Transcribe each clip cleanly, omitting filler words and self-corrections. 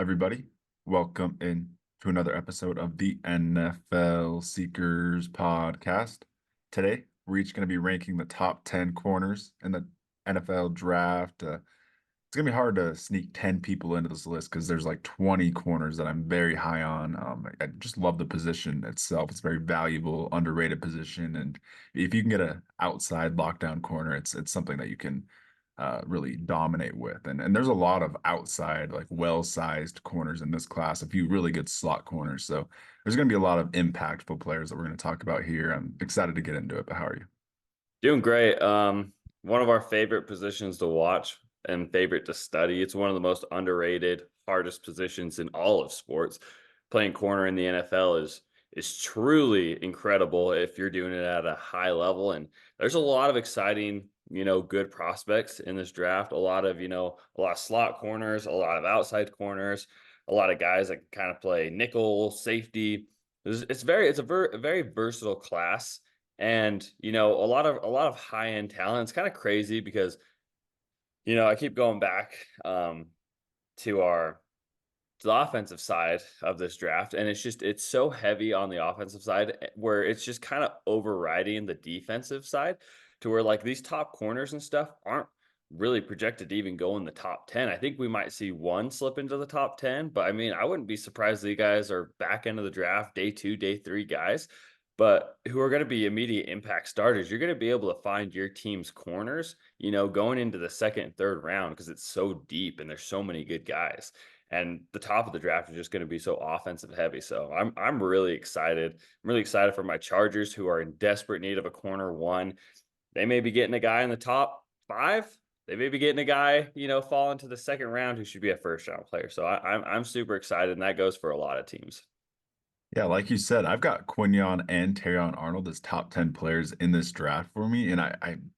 everybody? Welcome in to another episode of the NFL Seekers podcast. Today, we're each going to be ranking the top 10 corners in the NFL draft. It's going to be hard to sneak 10 people into this list because there's like 20 corners that I'm very high on. I just love the position itself. It's a very valuable, underrated position. And if you can get an outside lockdown corner, it's something that you can really dominate with. And there's a lot of outside, like well-sized corners in this class, a few really good slot corners. So there's going to be a lot of impactful players that we're going to talk about here. I'm excited to get into it, but how are you? Doing great. One of our favorite positions to watch and favorite to study. It's one of the most underrated, hardest positions in all of sports. Playing corner in the NFL is truly incredible if you're doing it at a high level. And there's a lot of exciting, good prospects in this draft. A lot of slot corners, a lot of outside corners, a lot of guys that can kind of play nickel, safety. It's a very versatile class, and a lot of high end talent. It's kind of crazy because I keep going back to our to the offensive side of this draft, and it's so heavy on the offensive side, where it's just kind of overriding the defensive side, to where like these top corners and stuff aren't really projected to even go in the top 10. I think we might see one slip into the top 10, but I mean, I wouldn't be surprised that you guys are back end of the draft, day 2, day 3 guys, but who are going to be immediate impact starters. You're going to be able to find your team's corners, going into the second and third round, because it's so deep and there's so many good guys. And the top of the draft is just going to be so offensive heavy. So I'm really excited. I'm really excited for my Chargers, who are in desperate need of a corner one. They may be getting a guy in the top 5. They may be getting a guy, fall into the second round, who should be a first round player. So I'm super excited, and that goes for a lot of teams. Yeah, like you said, I've got Quinyon and Terrion Arnold as top 10 players in this draft for me, and I'm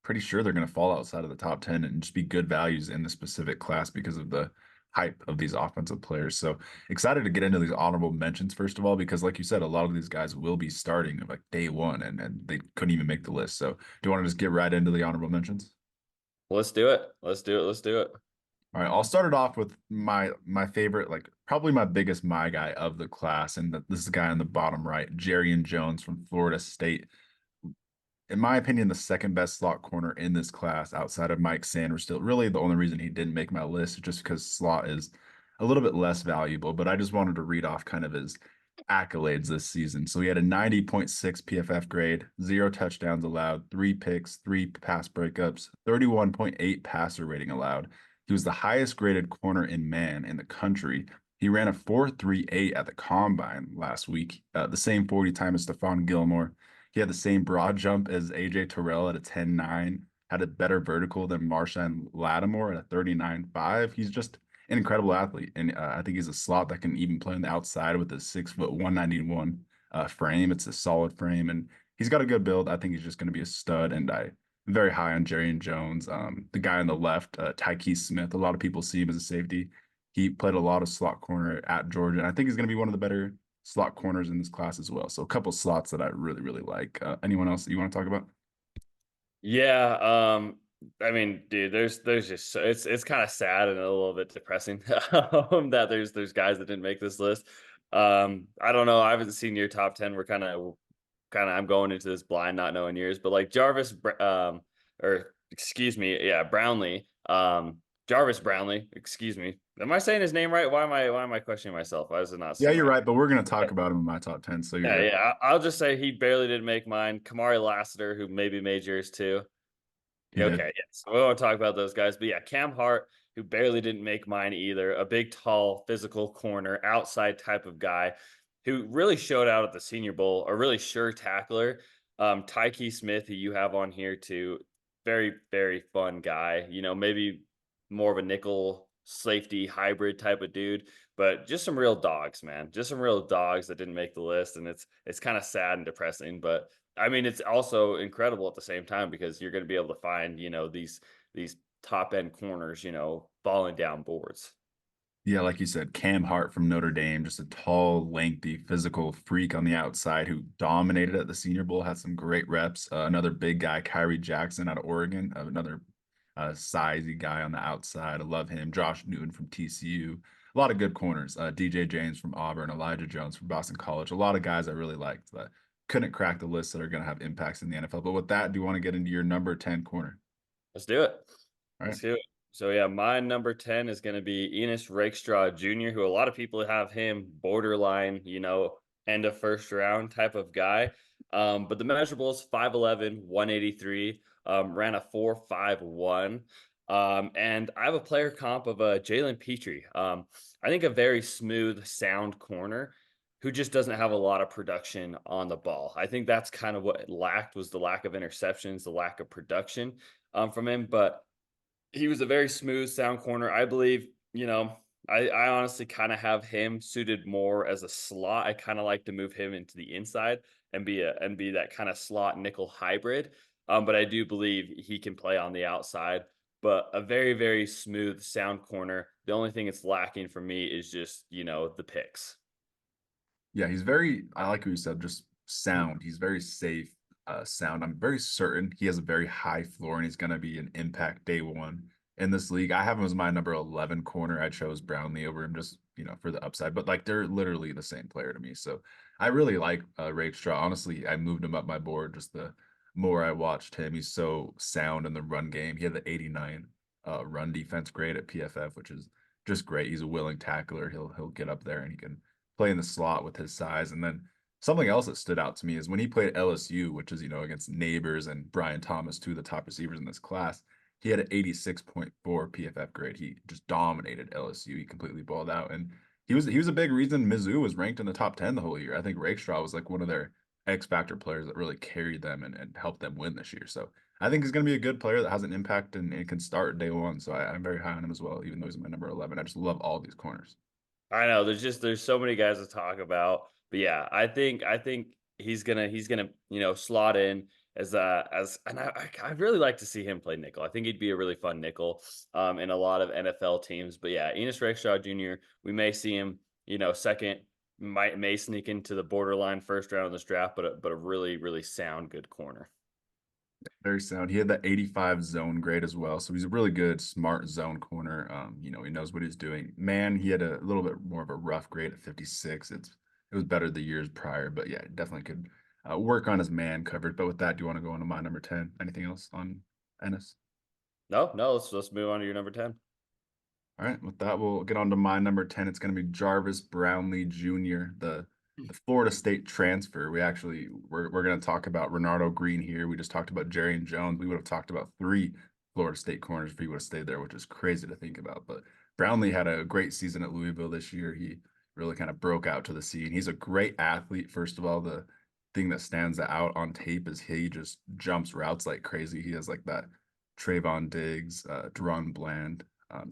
pretty sure they're going to fall outside of the top 10 and just be good values in the specific class because of the hype of these offensive players. So excited to get into these honorable mentions first of all, because like you said, a lot of these guys will be starting like day one, and they couldn't even make the list. So do you want to just get right into the honorable mentions? Let's do it. Let's do it. Let's do it. All right, I'll start it off with my favorite, like probably my biggest my guy of the class, and this is the guy on the bottom right, Jarrian Jones from Florida State. In my opinion, the second best slot corner in this class outside of Mike Sainristil. Really, the only reason he didn't make my list is just because slot is a little bit less valuable. But I just wanted to read off kind of his accolades this season. So he had a 90.6 PFF grade, 0 touchdowns allowed, 3 picks, 3 pass breakups, 31.8 passer rating allowed. He was the highest graded corner in man in the country. He ran a 4.38 at the combine last week, the same 40 time as Stephon Gilmore. He had the same broad jump as AJ Terrell at a 10.9, had a better vertical than Marshawn Lattimore at a 39.5. He's just an incredible athlete. And I think he's a slot that can even play on the outside with a 6 foot 191 frame. It's a solid frame, and he's got a good build. I think he's just going to be a stud. And I'm very high on Jarrian Jones. The guy on the left, Tyke Smith, a lot of people see him as a safety. He played a lot of slot corner at Georgia, and I think he's going to be one of the better slot corners in this class as well. So a couple slots that I really, really like. Anyone else that you want to talk about? Yeah, I mean, dude, there's just it's kind of sad and a little bit depressing that there's guys that didn't make this list. I don't know. I haven't seen your top 10. We're kind of I'm going into this blind, not knowing yours, but like or excuse me, yeah, Jarvis Brownlee, excuse me. Am I saying his name right? Why am I questioning myself? Why is it not Yeah, saying you're right? right, but we're going to talk about him in my top 10. So you're Yeah, good. yeah. I'll just say he barely did make mine. Kamari Lassiter, who maybe made yours too. He did. Okay, yes. We won't talk about those guys, but yeah, Cam Hart, who barely didn't make mine either, a big, tall, physical corner, outside type of guy, who really showed out at the Senior Bowl, a really sure tackler. Tyke Smith, who you have on here too, very, very fun guy. Maybe more of a nickel safety hybrid type of dude, but just some real dogs, man. Just some real dogs that didn't make the list, and it's kind of sad and depressing, but I mean, it's also incredible at the same time, because you're going to be able to find, these top end corners, falling down boards. Yeah, like you said, Cam Hart from Notre Dame, just a tall, lengthy, physical freak on the outside who dominated at the Senior Bowl, had some great reps. Another big guy, Kyrie Jackson out of Oregon, another sizey guy on the outside. I love him. Josh Newton from TCU. A lot of good corners. DJ James from Auburn, Elijah Jones from Boston College. A lot of guys I really liked that couldn't crack the list that are going to have impacts in the NFL. But with that, do you want to get into your number 10 corner? Let's do it. All right. Let's do it. So yeah, my number 10 is going to be Ennis Rakestraw Jr., who a lot of people have him borderline, end of first round type of guy. But the measurables 5'11, 183, ran a 4.51. And I have a player comp of Jalen Petrie. I think a very smooth, sound corner who just doesn't have a lot of production on the ball. I think that's kind of what it lacked, was the lack of interceptions, the lack of production from him. But he was a very smooth, sound corner. I believe, I honestly kind of have him suited more as a slot. I kind of like to move him into the inside and be that kind of slot nickel hybrid. But I do believe he can play on the outside. But a very, very smooth, sound corner. The only thing it's lacking for me is just, the picks. Yeah, I like what you said, just sound. He's very safe, sound. I'm very certain he has a very high floor and he's going to be an impact day one in this league. I have him as my number 11 corner. I chose Brownlee over him just, for the upside, but like they're literally the same player to me. So I really like Rakestraw. Honestly, I moved him up my board just the more I watched him. He's so sound in the run game. He had the 89 run defense grade at PFF, which is just great. He's a willing tackler. He'll get up there and he can play in the slot with his size. And then something else that stood out to me is when he played LSU, which is, against Neighbors and Brian Thomas, two of the top receivers in this class, he had an 86.4 PFF grade. He just dominated LSU. He completely balled out. And he was a big reason Mizzou was ranked in the top 10 the whole year. I think Rakestraw was like one of their X factor players that really carried them and helped them win this year. So I think he's going to be a good player that has an impact and can start day one. So I'm very high on him as well, even though he's my number 11. I just love all these corners. I know there's so many guys to talk about, but yeah, I think he's gonna slot in as and I really like to see him play nickel. I think he'd be a really fun nickel in a lot of NFL teams. But yeah, Ennis Rakestraw Jr. We may see him second, may sneak into the borderline first round of this draft, but a really really sound good corner. Very sound. He had that 85 zone grade as well. So he's a really good, smart zone corner. He knows what he's doing. Man, he had a little bit more of a rough grade at 56. It was better the years prior, but yeah, definitely could work on his man coverage. But with that, do you want to go into my number 10? Anything else on Ennis? No, no, let's move on to your number 10. All right, with that, we'll get on to my number 10. It's going to be Jarvis Brownlee Jr., the Florida State transfer. We're going to talk about Renardo Green here. We just talked about Jarrion Jones. We would have talked about three Florida State corners if he would have stayed there, which is crazy to think about. But Brownlee had a great season at Louisville this year. He really kind of broke out to the scene. He's a great athlete. First of all, the thing that stands out on tape is he just jumps routes like crazy. He has like that Trayvon Diggs, Deron Bland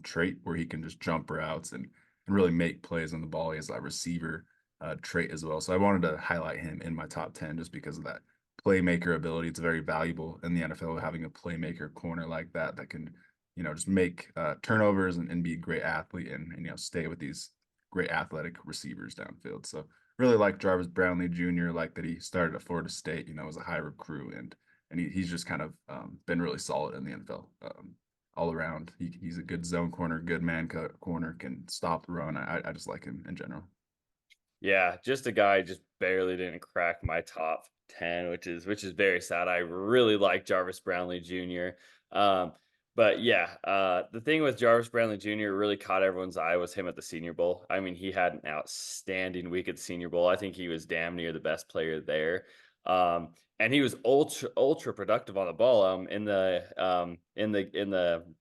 trait where he can just jump routes and really make plays on the ball. He has that receiver trait as well. So I wanted to highlight him in my top 10 just because of that playmaker ability. It's very valuable in the NFL having a playmaker corner like that can, just make turnovers and be a great athlete and stay with these great athletic receivers downfield. So really like Jarvis Brownlee Jr., like that he started at Florida State, was a high recruit and he's just kind of been really solid in the NFL. All around. He's a good zone corner, good man corner, can stop the run. I just like him in general. Yeah, just a guy just barely didn't crack my top 10, which is very sad. I really like Jarvis Brownlee Jr. But yeah, the thing with Jarvis Brownlee Jr. really caught everyone's eye was him at the Senior Bowl. I mean, he had an outstanding week at the Senior Bowl. I think he was damn near the best player there. And he was ultra productive on the ball. In the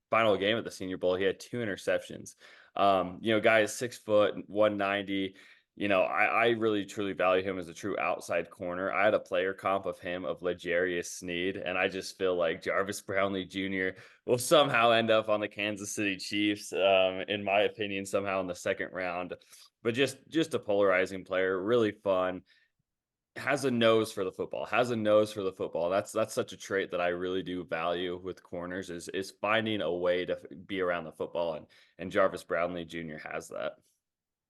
final game at the Senior Bowl, he had two interceptions. Guy is 6 foot, 190. I really truly value him as a true outside corner. I had a player comp of him of L'Jarius Sneed, and I just feel like Jarvis Brownlee Jr. will somehow end up on the Kansas City Chiefs, in my opinion, somehow in the second round. But just a polarizing player, really fun, has a nose for the football, has a nose for the football. That's such a trait that I really do value with corners is finding a way to be around the football, and Jarvis Brownlee Jr. has that.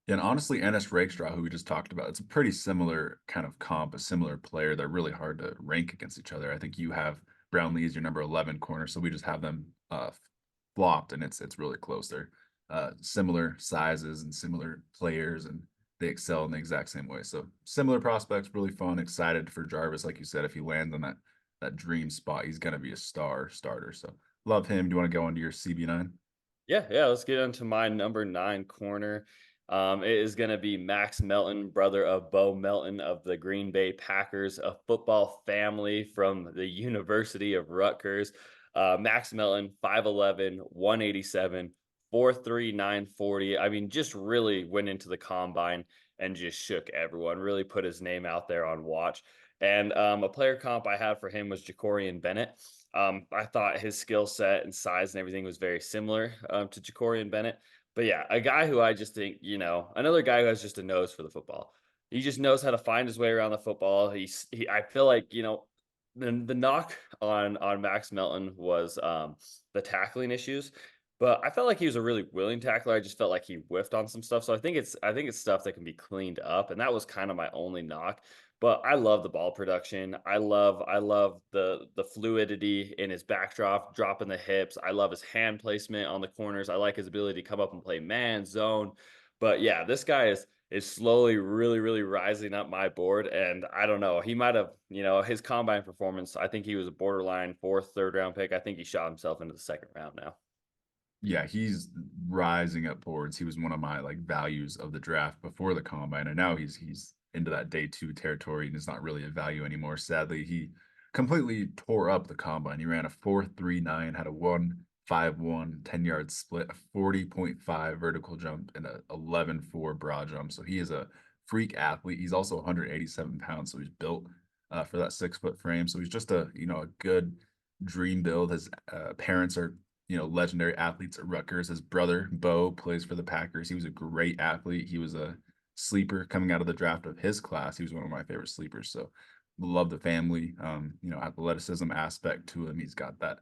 And honestly, Ennis Rakestraw, who we just talked about, it's a pretty similar kind of comp, a similar player. They're really hard to rank against each other. I think you have Brownlee as your number 11 corner, so we just have them uh, flopped, and it's really close. They're similar sizes and similar players, and they excel in the exact same way. So similar prospects, really fun. Excited for Jarvis, like you said, if he lands on that dream spot, he's gonna be a star starter. So love him. Do you want to go into your CB9? Yeah, let's get into my number 9 corner. It is going to be Max Melton, brother of Bo Melton of the Green Bay Packers, a football family from the University of Rutgers. Max Melton, 5'11", 187, 4'3", 940. I mean, just really went into the combine and just shook everyone, really put his name out there on watch. And a player comp I had for him was Jacorian Bennett. I thought his skill set and size and everything was very similar to Jacorian Bennett. But yeah, a guy who I just think, another guy who has just a nose for the football. He just knows how to find his way around the football. I feel like, the knock on Max Melton was the tackling issues. But I felt like he was a really willing tackler. I just felt like he whiffed on some stuff. So I think it's stuff that can be cleaned up. And that was kind of my only knock. But I love the ball production. I love the fluidity in his backdrop, dropping the hips. I love his hand placement on the corners. I like his ability to come up and play man zone. But yeah, this guy is slowly really really rising up my board, and I don't know. He might have, his combine performance, I think he was a borderline fourth, third round pick. I think he shot himself into the second round now. Yeah, he's rising up boards. He was one of my like values of the draft before the combine, and now he's into that day two territory and is not really a value anymore. Sadly, he completely tore up the combine. He ran a 4.39, had a 1.51 10-yard split, a 40.5 vertical jump, and a 11.4 broad jump. So he is a freak athlete. He's also 187 pounds, so he's built for that 6 foot frame. So he's just a good dream build. His parents are legendary athletes at Rutgers. His brother, Bo, plays for the Packers. He was a great athlete. He was a sleeper coming out of the draft of his class. He was one of my favorite sleepers. So love the family, athleticism aspect to him. He's got that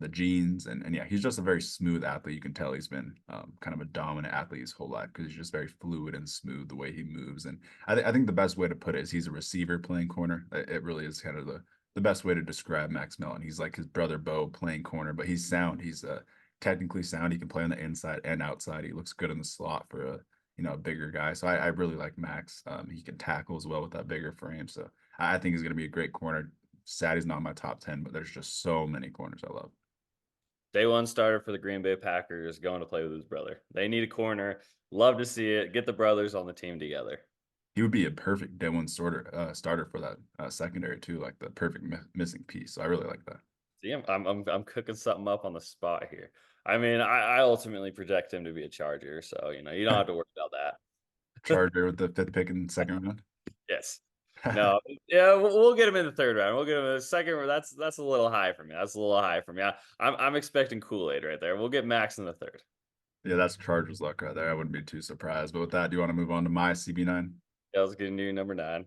the genes and yeah, he's just a very smooth athlete. You can tell he's been kind of a dominant athlete his whole life because he's just very fluid and smooth the way he moves. And I think the best way to put it is he's a receiver playing corner. It really is kind of the best way to describe Max Melton. He's like his brother Bo playing corner, but he's sound. He's technically sound. He can play on the inside and outside. He looks good in the slot for a bigger guy. So I really like Max. He can tackle as well with that bigger frame. So I think he's going to be a great corner. Sad he's not in my top 10, but there's just so many corners I love. Day one starter for the Green Bay Packers going to play with his brother. They need a corner. Love to see it. Get the brothers on the team together. He would be a perfect day one starter for that secondary too, like the perfect missing piece. So I really like that. See, I'm cooking something up on the spot here. I mean, I ultimately project him to be a Charger, so you don't have to worry about that. Charger with the fifth pick in the second round. Yes. No. Yeah, we'll get him in the third round. We'll get him in the second round. That's a little high for me. That's a little high for me. I'm expecting Kool-Aid right there. We'll get Max in the third. Yeah, that's Chargers luck right there. I wouldn't be too surprised. But with that, do you want to move on to my CB9? Yeah, let's get into number 9.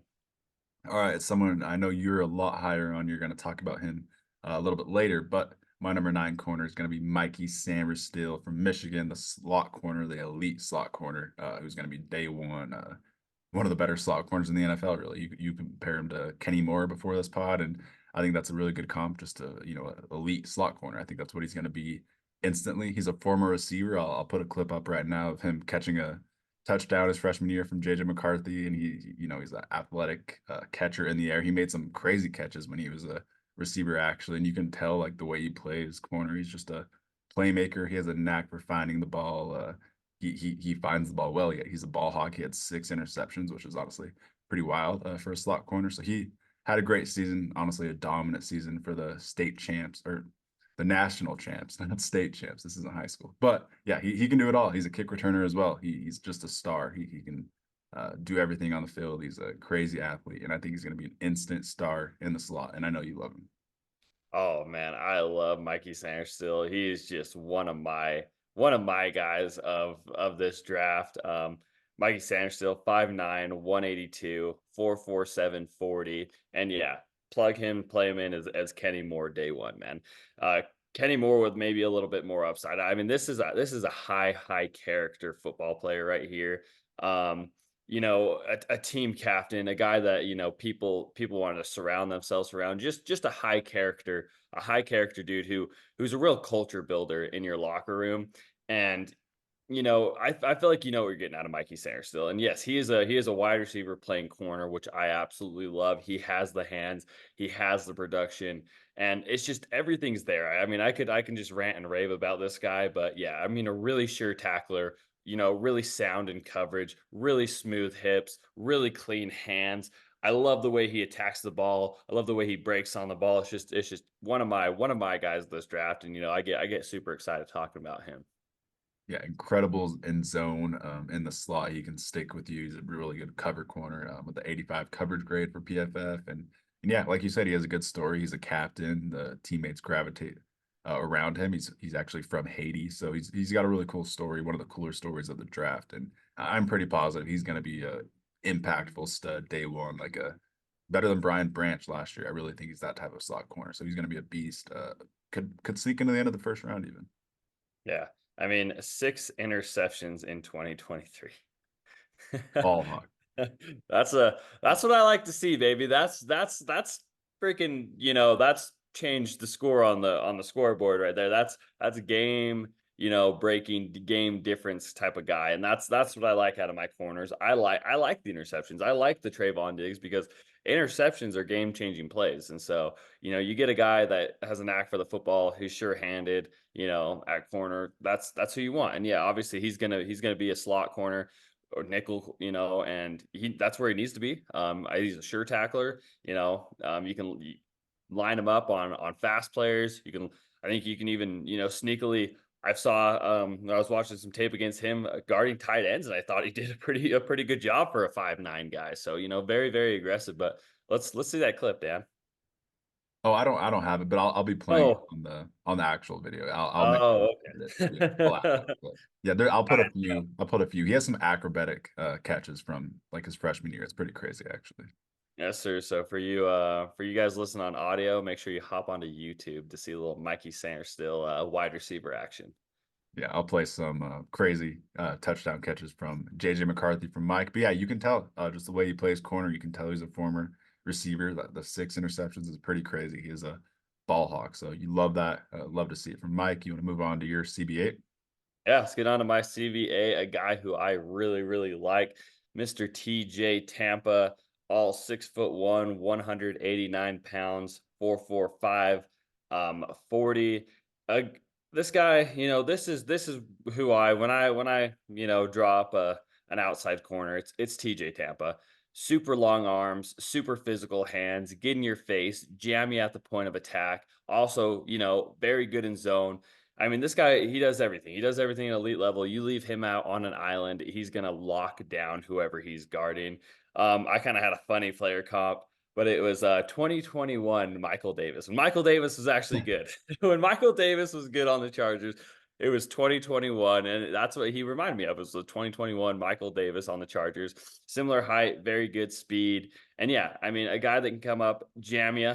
All right, someone I know you're a lot higher on. You're going to talk about him a little bit later, but my number 9 corner is going to be Mikey Sainristil from Michigan, the slot corner, the elite slot corner, who's going to be day one of the better slot corners in the NFL. Really, you compare him to Kenny Moore before this pod, and I think that's a really good comp. Just a elite slot corner. I think that's what he's going to be instantly. He's a former receiver. I'll put a clip up right now of him catching a touchdown his freshman year from JJ McCarthy, and he's an athletic catcher in the air. He made some crazy catches when he was a receiver actually, and you can tell like the way he plays corner. He's just a playmaker. He has a knack for finding the ball. He finds the ball well. He's a ball hawk. He had 6 interceptions, which is honestly pretty wild for a slot corner. So he had a great season, honestly, a dominant season for the state champs or the national champs, not state champs. This isn't high school, but yeah, he can do it all. He's a kick returner as well. He's just a star. He can do everything on the field. He's a crazy athlete, and I think he's going to be an instant star in the slot. And I know you love him. Oh man, I love Mikey Sainristil. He's just one of my guys of this draft. Mikey Sainristil, 5'9", 182, 4.47 40. And yeah, plug him, play him in as Kenny Moore day one, man. Kenny Moore with maybe a little bit more upside. I mean, this is a high character football player right here. a team captain, a guy that, people wanted to surround themselves around, just a high character dude who's a real culture builder in your locker room. And I feel like you know what you're getting out of Mikey Sainristil. And yes, he is a wide receiver playing corner, which I absolutely love. He has the hands, he has the production, and it's just everything's there. I mean, I can just rant and rave about this guy, but yeah, I mean, a really sure tackler, really sound in coverage, really smooth hips, really clean hands. I love the way he attacks the ball. I love the way he breaks on the ball. It's just one of my guys this draft, and I get super excited talking about him. Yeah, incredible in zone. In the slot, he can stick with you. He's a really good cover corner with the 85 coverage grade for PFF. And yeah, like you said, he has a good story. He's a captain. The teammates gravitate around him. He's actually from Haiti, so he's got a really cool story. One of the cooler stories of the draft, and I'm pretty positive he's going to be a impactful stud day one, like a better than Brian Branch last year. I really think he's that type of slot corner, so he's going to be a beast. Could sneak into the end of the first round even. Yeah. I mean, 6 interceptions in 2023. Ball hawk. That's what I like to see, baby. That's freaking, that's changed the score on the scoreboard right there. That's game, breaking game difference type of guy. And that's what I like out of my corners. I like the interceptions. I like the Trayvon Diggs because interceptions are game-changing plays. And so, you get a guy that has a knack for the football, who's sure-handed, at corner. That's who you want. And yeah, obviously he's gonna be a slot corner or nickel, and that's where he needs to be. He's a sure tackler. You can line him up on fast players. I think you can even, sneakily. I was watching some tape against him guarding tight ends, and I thought he did a pretty good job for a 5'9" guy. So very very aggressive. But let's see that clip, Dan. Oh, I don't have it, but I'll be playing it Oh, on the actual video. I'll make sure oh, that yeah, I'll add okay. that. But yeah, there I'll All put a right. few. I'll put a few. He has some acrobatic catches from like his freshman year. It's pretty crazy actually. Yes, sir. So for you guys listening on audio, make sure you hop onto YouTube to see a little Mikey Sainristil wide receiver action. Yeah, I'll play some crazy touchdown catches from JJ McCarthy from Mike. But yeah, you can tell just the way he plays corner. You can tell he's a former receiver. The 6 interceptions is pretty crazy. He is a ball hawk. So you love that. Love to see it from Mike. You want to move on to your CB8? Yeah, let's get on to my CVA, a guy who I really, really like, Mr. TJ Tampa, all 6'1", 189 pounds, 445, 40. Uh, this guy, this is who when I draw up an outside corner, it's TJ Tampa. Super long arms, super physical hands, get in your face, jam you at the point of attack. Also, very good in zone. I mean, this guy, he does everything. He does everything at elite level. You leave him out on an island, he's gonna lock down whoever he's guarding. I kind of had a funny player comp, but it was 2021 Michael Davis. When Michael Davis was actually good. When Michael Davis was good on the Chargers, it was 2021, and that's what he reminded me of. Was the 2021 Michael Davis on the Chargers. Similar height, very good speed. And yeah, I mean, a guy that can come up, jam you,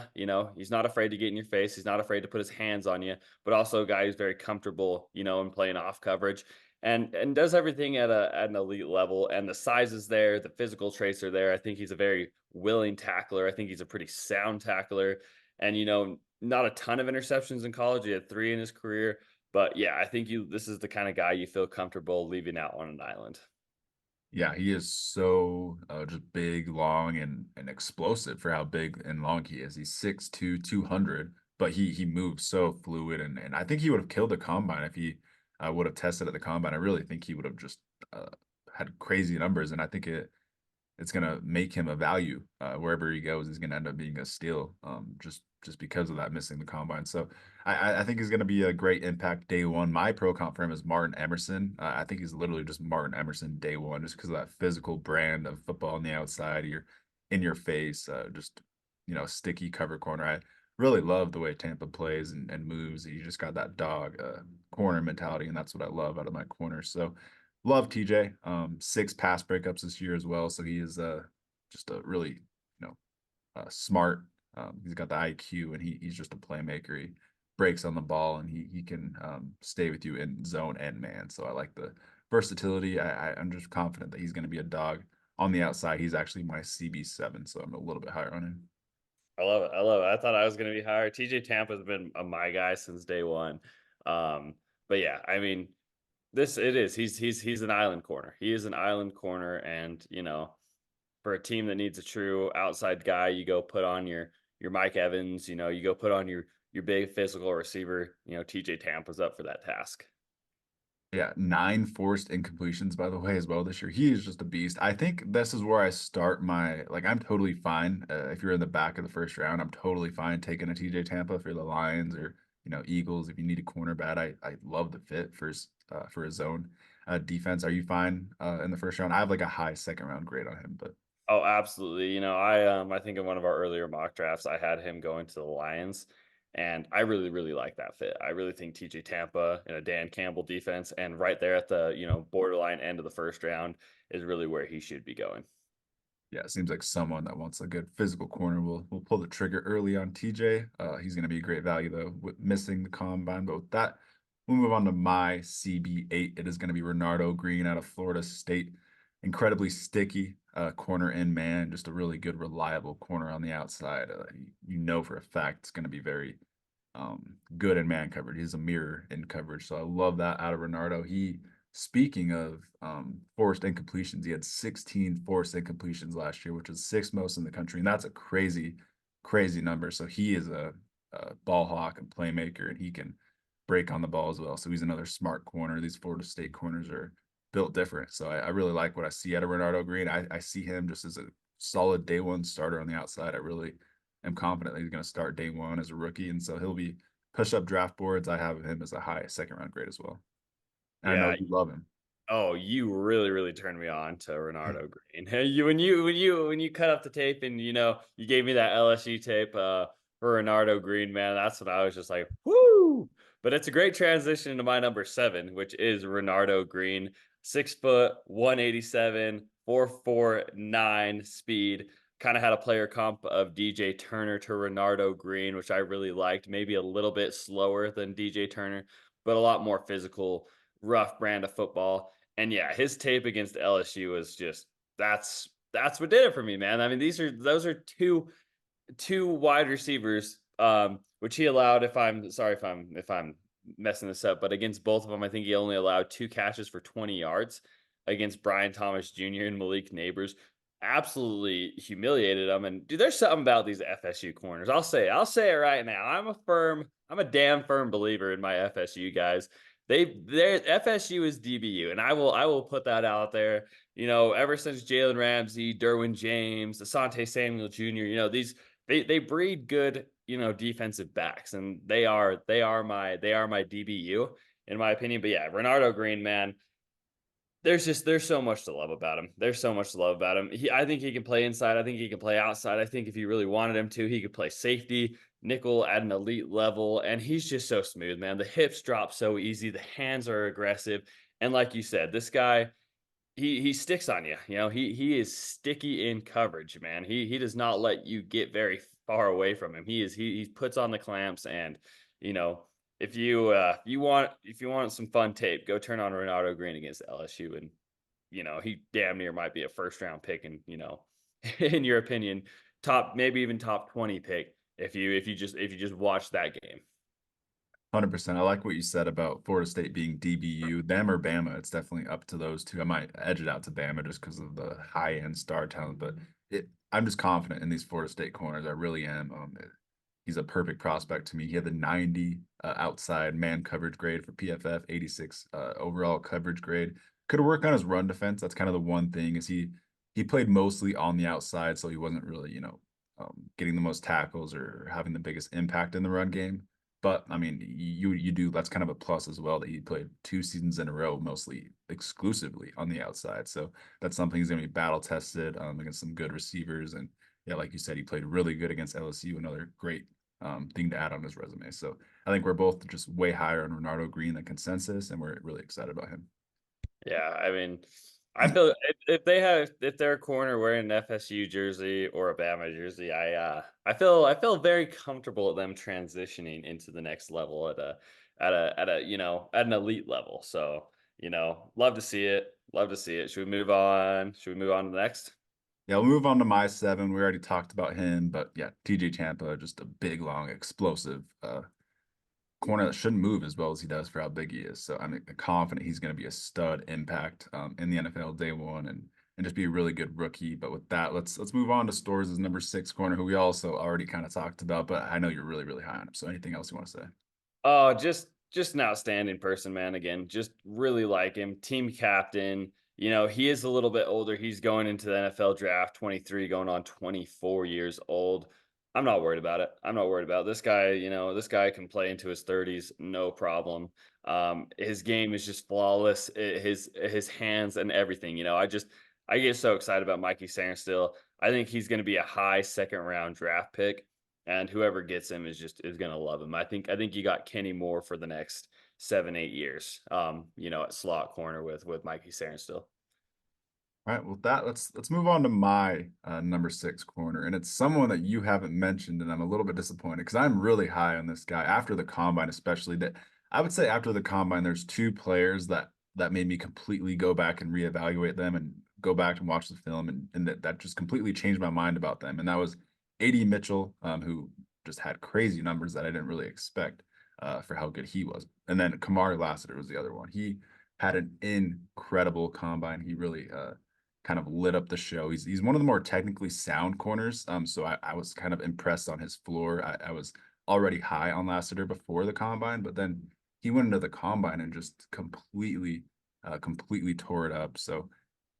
he's not afraid to get in your face. He's not afraid to put his hands on you, but also a guy who's very comfortable, in playing off coverage and does everything at an elite level. And the size is there, the physical traits are there. I think he's a very willing tackler. I think he's a pretty sound tackler. And not a ton of interceptions in college. He had 3 in his career. But yeah, I think this is the kind of guy you feel comfortable leaving out on an island. Yeah, he is so just big, long, and explosive for how big and long he is. He's 6'2", 200, but he moves so fluid, and I think he would have killed the combine if he would have tested at the combine. I really think he would have just had crazy numbers, and I think it's gonna make him a value wherever he goes. He's gonna end up being a steal, just because of that missing the combine. So I think he's gonna be a great impact day one. My pro comp for him is Martin Emerson. I think he's literally just Martin Emerson day one, just because of that physical brand of football on the outside. You're in your face, just sticky cover corner. I really love the way Tampa plays and moves. You just got that dog corner mentality, and that's what I love out of my corner. So love TJ. 6 pass breakups this year as well. So he is just a really, smart. He's got the IQ and he's just a playmaker. He breaks on the ball and he can stay with you in zone and man. So I like the versatility. I'm just confident that he's going to be a dog on the outside, he's actually my CB7, so I'm a little bit higher on him. I love it. I love it. I thought I was going to be higher. TJ Tampa's been my guy since day one. Um, but yeah, I mean, this it is. He's an island corner. He is an island corner, and for a team that needs a true outside guy, you go put on your Mike Evans. You go put on your big physical receiver. TJ Tampa's up for that task. Yeah, 9 forced incompletions, by the way, as well this year. He is just a beast. I think this is where I start my like. I'm totally fine if you're in the back of the first round. I'm totally fine taking a TJ Tampa if you're the Lions or Eagles. If you need a cornerback, I love the fit for his zone defense. Are you fine in the first round? I have like a high second round grade on him, but Oh, absolutely. I think in one of our earlier mock drafts, I had him going to the Lions, and I really, really like that fit. I really think TJ Tampa in a Dan Campbell defense, and right there at the borderline end of the first round is really where he should be going. yeah, it seems like someone that wants a good physical corner will pull the trigger early on TJ. He's going to be a great value though, with missing the combine. But with that, we'll move on to my CB8. It is going to be Renardo Green out of Florida State. Incredibly sticky corner in man, just a really good, reliable corner on the outside. You know for a fact it's going to be very good in man coverage. He's a mirror in coverage. So I love that out of Renardo. Speaking of forced incompletions, he had 16 forced incompletions last year, which is sixth most in the country. And that's a crazy, crazy number. So he is a ball hawk and playmaker, and he can break on the ball as well. So he's another smart corner. These Florida State corners are built different. So I really like what I see out of Renardo Green. I see him just as a solid day one starter on the outside. I really am confident that he's going to start day one as a rookie. And so he'll be push up draft boards. I have him as a high second round grade as well. And I know Yeah. you love him. Oh, you really, really turned me on to Renardo Green. When you cut up the tape and you gave me that LSU tape for Renardo Green, man, that's when I was just like, whoo! But it's a great transition to my number 7, which is Renardo Green, 6 foot, 187, 4.49 speed. Kind of had a player comp of DJ Turner to Renardo Green, which I really liked. Maybe a little bit slower than DJ Turner, but a lot more physical, rough brand of football. And yeah, his tape against LSU was just that's what did it for me, man. I mean, those are two wide receivers, which he allowed. If I'm sorry if I'm messing this up, but against both of them, I think he only allowed 2 catches for 20 yards against Brian Thomas Jr. and Malik Neighbors. Absolutely humiliated them. And dude, there's something about these FSU corners. I'll say it right now. I'm a damn firm believer in my FSU guys. Their FSU is DBU, and I will put that out there. Ever since Jalen Ramsey, Derwin James, Asante Samuel Jr., they breed good, defensive backs, and they are my DBU in my opinion. But yeah, Renardo Green, man, there's so much to love about him. There's so much to love about him. I think he can play inside. I think he can play outside. I think if you really wanted him to, he could play safety, nickel at an elite level. And he's just so smooth, man. The hips drop so easy. The hands are aggressive. And like you said, this guy, he sticks on you. He is sticky in coverage, man. He does not let you get very far away from him. He puts on the clamps, and you know if you want some fun tape, go turn on Renardo Green against LSU, and he damn near might be a first round pick, and in your opinion, maybe even top 20 pick if you just watch that game. 100%. I like what you said about Florida State being DBU. Them or Bama, it's definitely up to those two. I might edge it out to Bama just because of the high end star talent, but I'm just confident in these Florida State corners. I really am. He's a perfect prospect to me. He had the 90 outside man coverage grade for PFF, 86 overall coverage grade. Could have worked on his run defense. That's kind of the one thing is he played mostly on the outside, so he wasn't really getting the most tackles or having the biggest impact in the run game. But I mean, you do that's kind of a plus as well that he played 2 seasons in a row, mostly exclusively on the outside. So that's something he's going to be battle tested against some good receivers. And yeah, like you said, he played really good against LSU. Another great thing to add on his resume. So I think we're both just way higher on Renardo Green than consensus, and we're really excited about him. Yeah, I mean, I feel if they're a corner wearing an FSU jersey or a Bama jersey, I feel very comfortable with them transitioning into the next level at an elite level. So Love to see it. Love to see it. Should we move on? Should we move on to the next? Yeah, we'll move on to my seven. We already talked about him, but yeah, TJ Tampa, just a big, long, explosive corner that shouldn't move as well as he does for how big he is. So I'm confident he's going to be a stud impact in the NFL day one and just be a really good rookie. But with that, let's move on to Stores' number six corner, who we also already kind of talked about, but I know you're really, really high on him. So anything else you want to say? Oh, just an outstanding person, man. Again, just really like him. Team captain. He is a little bit older. He's going into the NFL draft, 23, going on 24 years old. I'm not worried about it. I'm not worried about it. This guy. This guy can play into his 30s, no problem. His game is just flawless. His hands and everything. I get so excited about Mikey Sainristil. I think he's going to be a high second round draft pick, and whoever gets him is gonna love him. I think you got Kenny Moore for the next 7-8 years. At slot corner with Mikey Sainristil. All right, well, that let's move on to my number six corner, and it's someone that you haven't mentioned, and I'm a little bit disappointed because I'm really high on this guy after the combine, especially that I would say after the combine, there's two players that made me completely go back and reevaluate them and go back and watch the film, and that just completely changed my mind about them, and that was AD Mitchell, who just had crazy numbers that I didn't really expect for how good he was, and then Kamari Lassiter was the other one. He had an incredible combine. He really kind of lit up the show. He's one of the more technically sound corners. So I was kind of impressed on his floor. I was already high on Lassiter before the combine, but then he went into the combine and just completely tore it up. So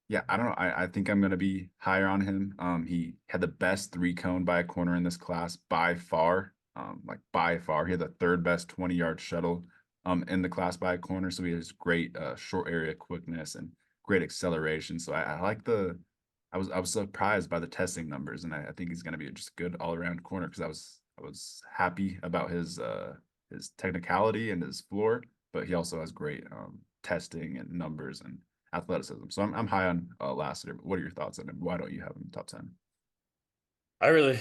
yeah, I don't know. I think I'm gonna be higher on him. He had the best three cone by a corner in this class by far. Like by far, he had the third best 20-yard shuttle in the class by a corner. So he has great short area quickness and great acceleration. So I like I was surprised by the testing numbers, and I think he's going to be a just good all around corner because I was happy about his technicality and his floor, but he also has great testing and numbers and athleticism. So I'm high on Lassiter. But what are your thoughts on him? Why don't you have him top 10? I really,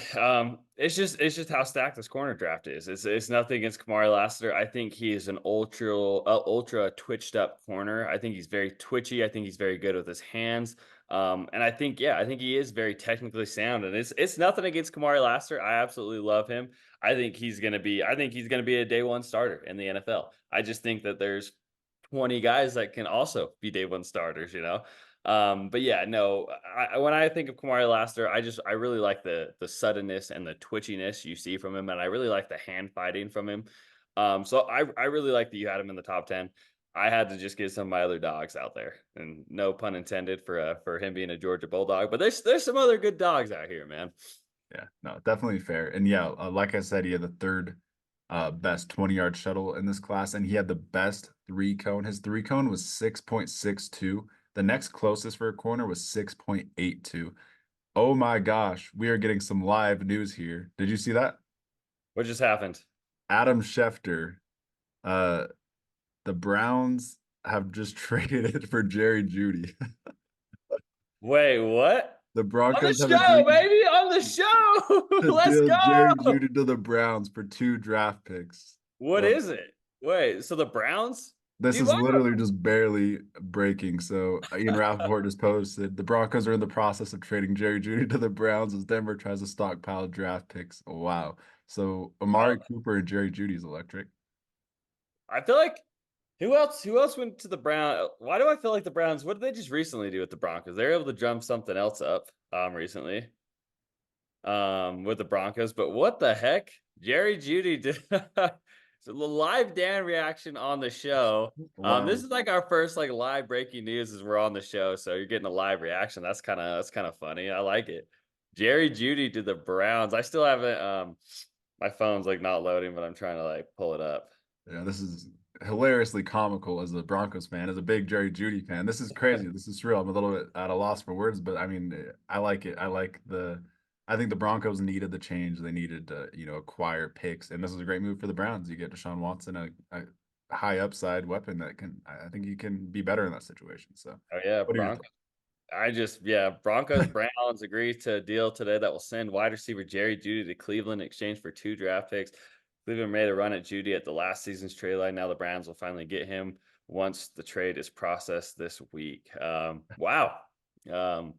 it's just how stacked this corner draft is. It's nothing against Kamari Lassiter. I think he is an ultra twitched up corner. I think he's very twitchy. I think he's very good with his hands. And I think he is very technically sound. And it's nothing against Kamari Lassiter. I absolutely love him. I think he's gonna be a day one starter in the NFL. I just think that there's 20 guys that can also be day one starters. But yeah, no, when I think of Kamari Lassiter, I really like the suddenness and the twitchiness you see from him, and I really like the hand fighting from him. So I really like that you had him in the top 10. I had to just get some of my other dogs out there, and no pun intended for him being a Georgia Bulldog, but there's some other good dogs out here, man. Yeah, no, definitely fair. And yeah, like I said, he had the third best 20-yard shuttle in this class, and he had the best three cone. His three cone was 6.62. The next closest for a corner was 6.82. Oh my gosh, we are getting some live news here. Did you see that? What just happened? Adam Schefter, uh, the Browns have just traded it for Jerry Jeudy. Wait, what? The On the Broncos have show, agreed baby, on the show. to Let's deal Jerry go. Jeudy to the Browns for two draft picks. What is it? Wait, so the Browns? This Dude, is literally just barely breaking. So Ian Rappaport just posted the Broncos are in the process of trading Jerry Jeudy to the Browns as Denver tries to stockpile draft picks. Wow. So I, Amari Cooper and Jerry Jeudy is electric. I feel like who else went to the Browns? Why do I feel like the Browns? What did they just recently do with the Broncos? They were able to drum something else up recently with the Broncos, but what the heck? Jerry Jeudy did so the live Dan reaction on the show. This Wow. is like our first like live breaking news as we're on the show, so you're getting a live reaction. That's kind of funny. I like it. Jerry Jeudy to the Browns. I still haven't my phone's like not loading, but I'm trying to like pull it up. Yeah, this is hilariously comical as a Broncos fan, as a big Jerry Jeudy fan. This is crazy. This is real. I'm a little bit at a loss for words, but I mean, I like it. I think the Broncos needed the change. They needed to, acquire picks, and this is a great move for the Browns. You get Deshaun Watson, a high upside weapon that I think he can be better in that situation. So, Oh yeah, what are your Broncos. Broncos thoughts? Browns agreed to a deal today that will send wide receiver Jerry Jeudy to Cleveland in exchange for 2 draft picks. Cleveland made a run at Jeudy at the last season's trade line. Now the Browns will finally get him. once the trade is processed this week. Wow. Um,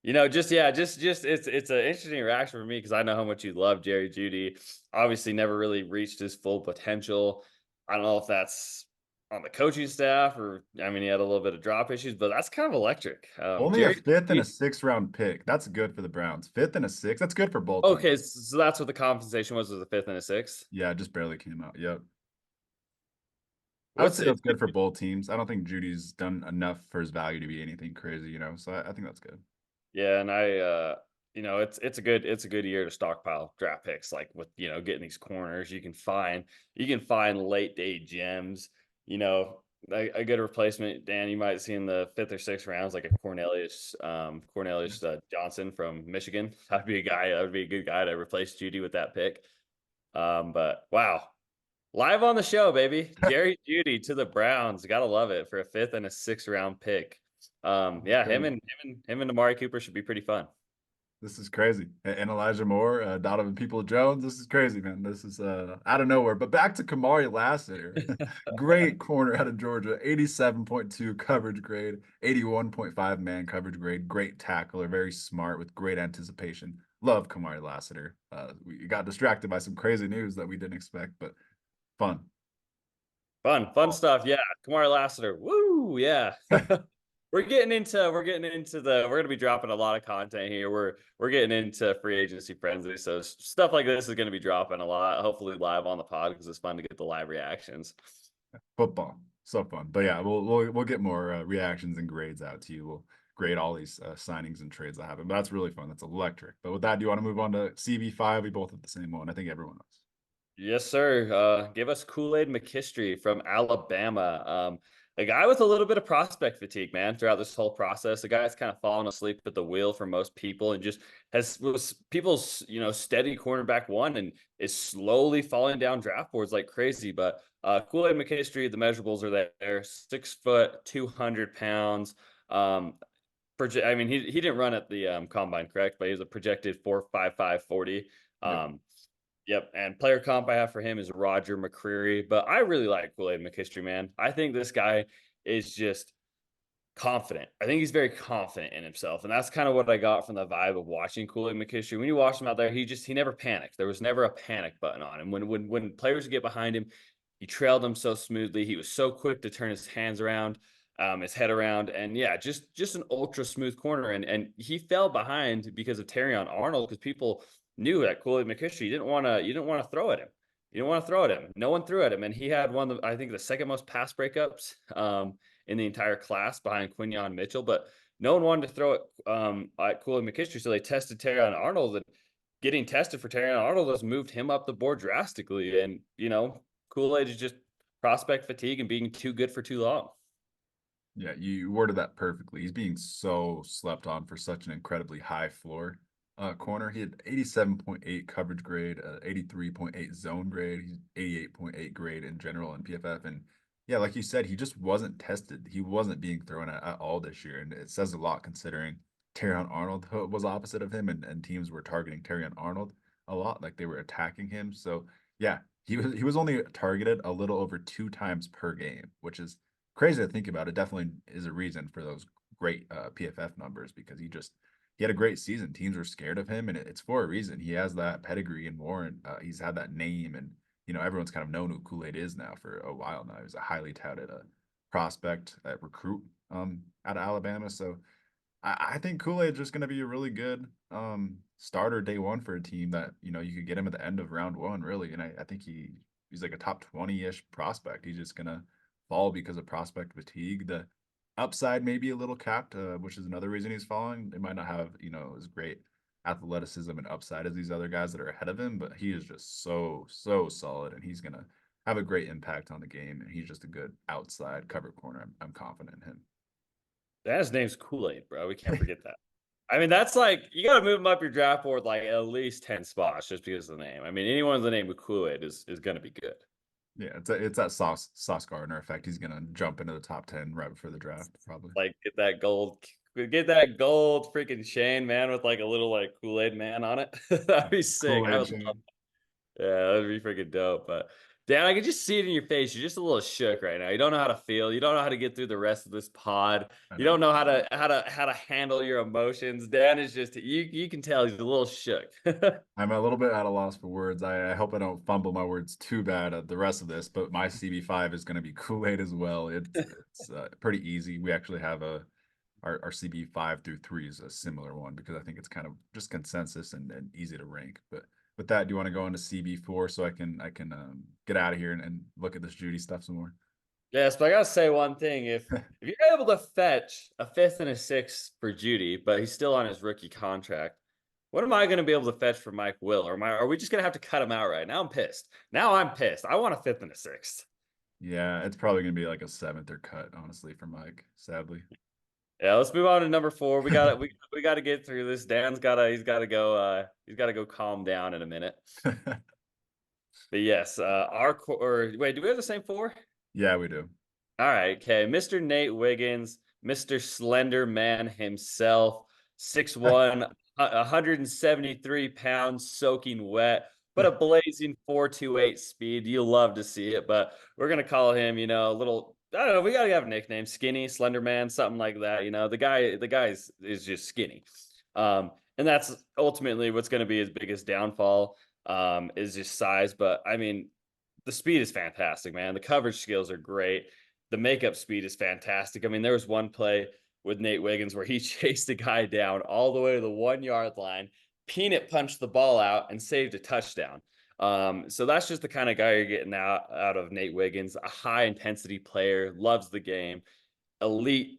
just yeah, just it's an interesting reaction for me because I know how much you love Jerry Jeudy. Obviously, never really reached his full potential. I don't know if that's on the coaching staff or I mean he had a little bit of drop issues, but that's kind of electric. Only a Jerry fifth and a Jeudy. sixth round pick. That's good for the Browns. Fifth and a sixth. That's good for both teams. Okay, so that's what the compensation was a fifth and a sixth. Yeah, it just barely came out. Yep. I would What's say it? that's good for both teams. I don't think Judy's done enough for his value to be anything crazy, So I think that's good. Yeah, and it's a good year to stockpile draft picks like with getting these corners. You can find late day gems, you know, a good replacement, Dan, you might see in the fifth or sixth rounds, like a Cornelius Johnson from Michigan. That would be a good guy to replace Judy with that pick. But wow. Live on the show, baby. Jerry Judy to the Browns. Gotta love it for a fifth and a sixth round pick. Yeah, him Crazy. and Amari Cooper should be pretty fun. This is crazy. And Elijah Moore, Donovan People-Jones. This is crazy, man. This is out of nowhere. But back to Kamari Lassiter. Great corner out of Georgia. 87.2 coverage grade, 81.5 man coverage grade. Great tackler, very smart with great anticipation. Love Kamari Lassiter. We got distracted by some crazy news that we didn't expect, but fun. Fun stuff. Yeah, Kamari Lassiter. Woo, yeah. We're gonna be dropping a lot of content here. We're getting into free agency frenzy, so stuff like this is gonna be dropping a lot. Hopefully live on the pod because it's fun to get the live reactions. Football. So fun. But yeah, we'll get more reactions and grades out to you. We'll grade all these signings and trades that happen. But that's really fun. That's electric. But with that, do you want to move on to CB5? We both have the same one. I think everyone knows. Yes, sir. Give us Kool-Aid Mckinstry from Alabama. A guy with a little bit of prospect fatigue, man, throughout this whole process. A guy that's kind of fallen asleep at the wheel for most people and just was people's, steady cornerback one and is slowly falling down draft boards like crazy. But Kool-Aid Mckinstry, the measurables are there. 6 foot, 200 pounds. I mean, he didn't run at the combine, correct? But he was a projected 4.55 40. Yep. Yep, and player comp I have for him is Roger McCreary, but I really like Kool-Aid McKinstry, man. I think this guy is just confident. I think he's very confident in himself, and that's kind of what I got from the vibe of watching Kool-Aid McKinstry. When you watch him out there, he never panicked. There was never a panic button on him. When players would get behind him, he trailed them so smoothly. He was so quick to turn his hands around, his head around, and yeah, just an ultra smooth corner. And he fell behind because of Terrion Arnold because people knew that Kool-Aid McKinstry you didn't want to throw at him. You didn't want to throw at him. No one threw at him, and he had one of the, I think the second most pass breakups in the entire class behind Quinyon Mitchell. But no one wanted to throw it at Kool-Aid McKinstry, so they tested Terrion Arnold, and getting tested for Terrion Arnold has moved him up the board drastically. And Kool-Aid is just prospect fatigue and being too good for too long. Yeah, you worded that perfectly. He's being so slept on for such an incredibly high floor corner. He had 87.8 coverage grade, 83.8 zone grade. He's 88.8 grade in general in PFF. And yeah, like you said, he just wasn't tested. He wasn't being thrown at all this year. And it says a lot considering Terrion Arnold was opposite of him and teams were targeting Terrion Arnold a lot, like they were attacking him. So yeah, he was only targeted a little over 2 times per game, which is crazy to think about. It definitely is a reason for those great PFF numbers because he had a great season. Teams were scared of him, and it's for a reason. He has that pedigree and warrant. He's had that name, and everyone's kind of known who Kool-Aid is now for a while now. He was a highly touted prospect recruit out of Alabama. So I think Kool-Aid's just going to be a really good starter day one for a team that you could get him at the end of round one, really. And I think he's like a top 20-ish prospect. He's just gonna fall because of prospect fatigue. The upside may be a little capped, which is another reason he's falling. They might not have, as great athleticism and upside as these other guys that are ahead of him, but he is just so, so solid and he's gonna have a great impact on the game. And he's just a good outside cover corner. I'm confident in him. His name's Kool-Aid, bro. We can't forget that. I mean, that's like you got to move him up your draft board like at least 10 spots just because of the name. I mean, anyone with the name of Kool-Aid is going to be good. Yeah, it's that Sauce Gardner effect. He's gonna jump into the top 10 right before the draft, probably. Like get that gold freaking chain, man, with like a little like Kool-Aid man on it. That'd be sick. I Kool-Aid would love. chain. Yeah, that'd be freaking dope. But Dan, I can just see it in your face. You're just a little shook right now. You don't know how to feel. You don't know how to get through the rest of this pod. I You know. don't know how to handle your emotions. Dan is just you can tell he's a little shook. I'm a little bit at a loss for words. I hope I don't fumble my words too bad at the rest of this, but my CB5 is going to be Kool-Aid as well. It's pretty easy. We actually have our CB5 through 3 is a similar one because I think it's kind of just consensus and easy to rank. But with that, do you want to go into CB4 so I can get out of here and look at this Jeudy stuff some more? Yes, but I gotta say one thing. If you're able to fetch a fifth and a sixth for Jeudy, but he's still on his rookie contract, what am I gonna be able to fetch for Mike Will? Or are we just gonna have to cut him out right now? I'm pissed. Now I'm pissed. I want a fifth and a sixth. Yeah, it's probably going to be like a seventh or cut, honestly, for Mike, sadly. Yeah, let's move on to number 4. We gotta get through this. Dan's gotta he's gotta go calm down in a minute. But yes, or wait, do we have the same 4? Yeah, we do. All right, okay. Mr. Nate Wiggins, Mr. Slender Man himself, 6'1", 173 pounds, soaking wet, but a blazing 4.28 speed. You love to see it, but we're gonna call him, a little. I don't know. We gotta have a nickname: Skinny, Slender Man, something like that. The guy is just skinny, and that's ultimately what's gonna be his biggest downfall. Is just size, but I mean, the speed is fantastic, man. The coverage skills are great. The makeup speed is fantastic. I mean, there was one play with Nate Wiggins where he chased a guy down all the way to the 1 yard line, peanut punched the ball out, and saved a touchdown. So that's just the kind of guy you're getting out of Nate Wiggins, a high intensity player, loves the game, elite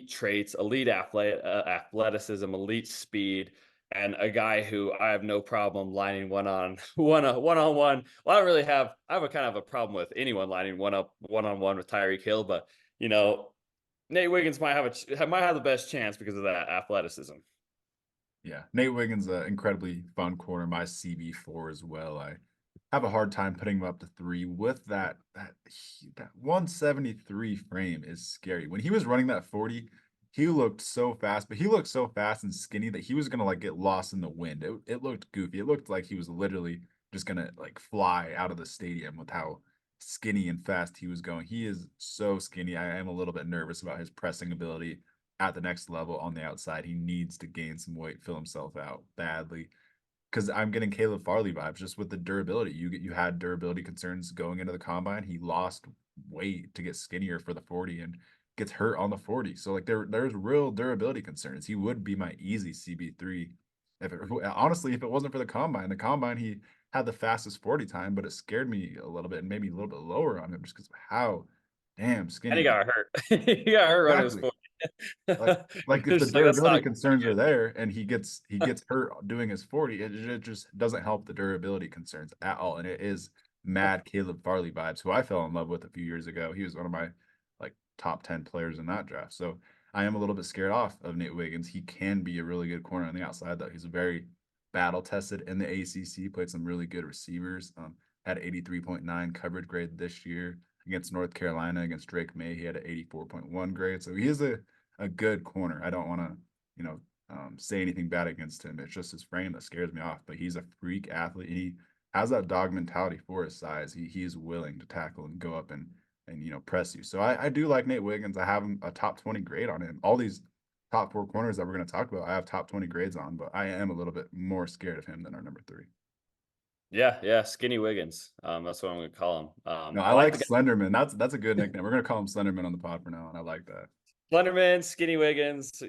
traits, elite athleticism, elite speed, and a guy who I have no problem lining one on one. Well, I have a kind of a problem with anyone lining one on one with Tyreek Hill, but you know, Nate Wiggins might have the best chance because of that athleticism. Yeah, Nate Wiggins, an incredibly fun corner. My CB4 as well. I have a hard time putting him up to 3 with that 173 frame is scary. When he was running that 40, he looked so fast, but he looked so fast and skinny that he was gonna like get lost in the wind. It looked goofy. It looked like he was literally just gonna like fly out of the stadium with how skinny and fast he was going. He is so skinny. I am a little bit nervous about his pressing ability at the next level on the outside. He needs to gain some weight, fill himself out badly. Because I'm getting Caleb Farley vibes just with the durability. You had durability concerns going into the combine. He lost weight to get skinnier for the 40 and gets hurt on the 40. So like there's real durability concerns. He would be my easy CB3 if it honestly if it wasn't for the combine. The combine he had the fastest 40 time, but it scared me a little bit and maybe a little bit lower on him just because of how damn And he skinny. got hurt. He got hurt running his Exactly. 40. Like if the It's like that's durability not concerns good. are there and he gets hurt doing his 40, it just doesn't help the durability concerns at all. And it is mad Caleb Farley vibes, who I fell in love with a few years ago. He was one of my like top 10 players in that draft. So I am a little bit scared off of Nate Wiggins. He can be a really good corner on the outside, though. He's very battle tested in the ACC, played some really good receivers. Had 83.9 coverage grade this year against North Carolina. Against Drake May, he had an 84.1 grade. So he is a good corner. I don't want to, say anything bad against him. It's just his frame that scares me off. But he's a freak athlete. And he has that dog mentality for his size. He is willing to tackle and go up and press you. So I do like Nate Wiggins. I have him a top 20 grade on him. All these top 4 corners that we're going to talk about, I have top 20 grades on. But I am a little bit more scared of him than our number 3. Yeah, Skinny Wiggins. That's what I'm gonna call him. No, I I like like the guy. Slenderman. That's a good nickname. We're gonna call him Slenderman on the pod for now, and I like that. Slenderman, Skinny Wiggins,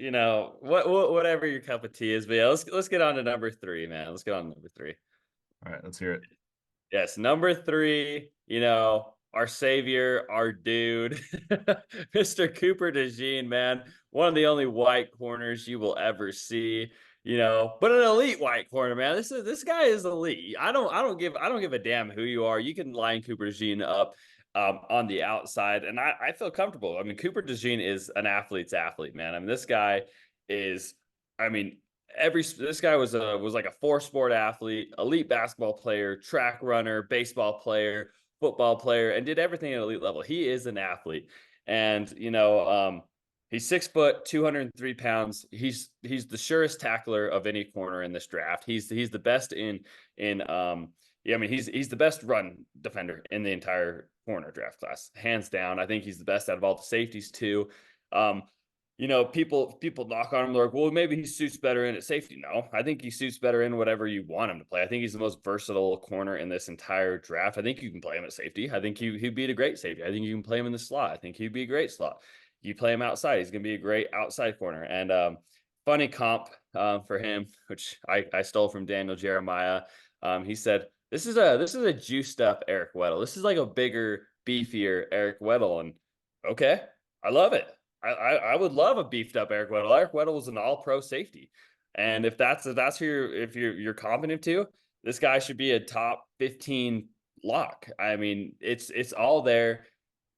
whatever your cup of tea is. But yeah, let's get on to number 3, man. Let's get on to number 3. All right, let's hear it. Yes, number 3, our savior, our dude, Mr. Cooper Dejean, man. One of the only white corners you will ever see, but an elite white corner, man. This guy is elite. I don't give a damn who you are. You can line Cooper Dejean up on the outside, and I feel comfortable. I mean, Cooper Dejean is an athlete's athlete, man. I mean, this guy is, I mean, this guy was like a 4-sport athlete, elite basketball player, track runner, baseball player, football player, and did everything at elite level. He is an athlete, and he's 6 foot, 203 pounds. He's the surest tackler of any corner in this draft. He's the best in yeah, I mean, he's the best run defender in the entire corner draft class, hands down. I think he's the best out of all the safeties too. Um, people knock on him. They're like, well, maybe he suits better in at safety. No, I think he suits better in whatever you want him to play. I think he's the most versatile corner in this entire draft. I think you can play him at safety. I think he'd be a great safety. I think you can play him in the slot. I think he'd be a great slot. You play him outside, he's going to be a great outside corner. And funny comp for him, which I stole from Daniel Jeremiah. He said, this is a juiced up Eric Weddle. This is like a bigger, beefier Eric Weddle. And okay, I love it. I would love a beefed up Eric Weddle. Eric Weddle was an all pro safety. And if you're confident to, this guy should be a top 15 lock. I mean, it's all there.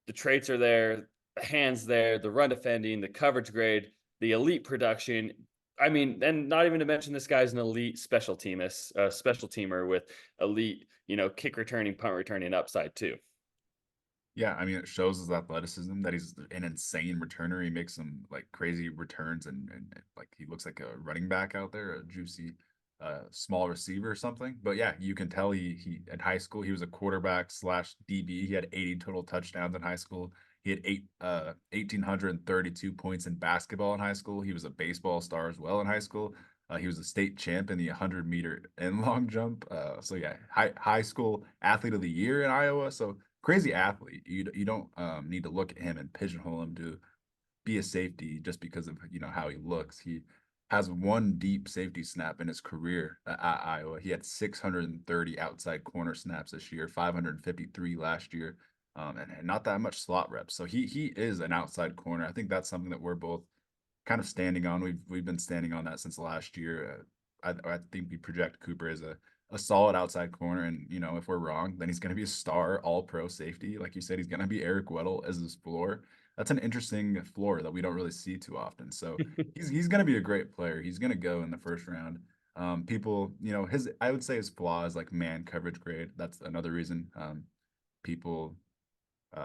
The traits are there, the hands there, the run defending, the coverage grade, the elite production. I mean, and not even to mention this guy's an elite special teamer with elite, kick returning, punt returning upside too. Yeah, I mean, it shows his athleticism that he's an insane returner. He makes some like crazy returns, and like he looks like a running back out there, a juicy, small receiver or something. But yeah, you can tell he in high school he was a quarterback slash DB. He had 80 total touchdowns in high school. He had 1,832 points in basketball in high school. He was a baseball star as well in high school. He was a state champ in the 100-meter and long jump. So yeah, high school athlete of the year in Iowa. So crazy athlete. You don't need to look at him and pigeonhole him to be a safety just because of how he looks. He has one deep safety snap in his career at Iowa. He had 630 outside corner snaps this year, 553 last year, and not that much slot reps. So he is an outside corner. I think that's something that we're both kind of standing on. We've been standing on that since last year. I think we project Cooper as a solid outside corner, and if we're wrong, then he's going to be a star all pro safety. Like you said, he's going to be Eric Weddle as his floor. That's an interesting floor that we don't really see too often. So he's going to be a great player. He's going to go in the first round. People, I would say his flaw is like man coverage grade. That's another reason people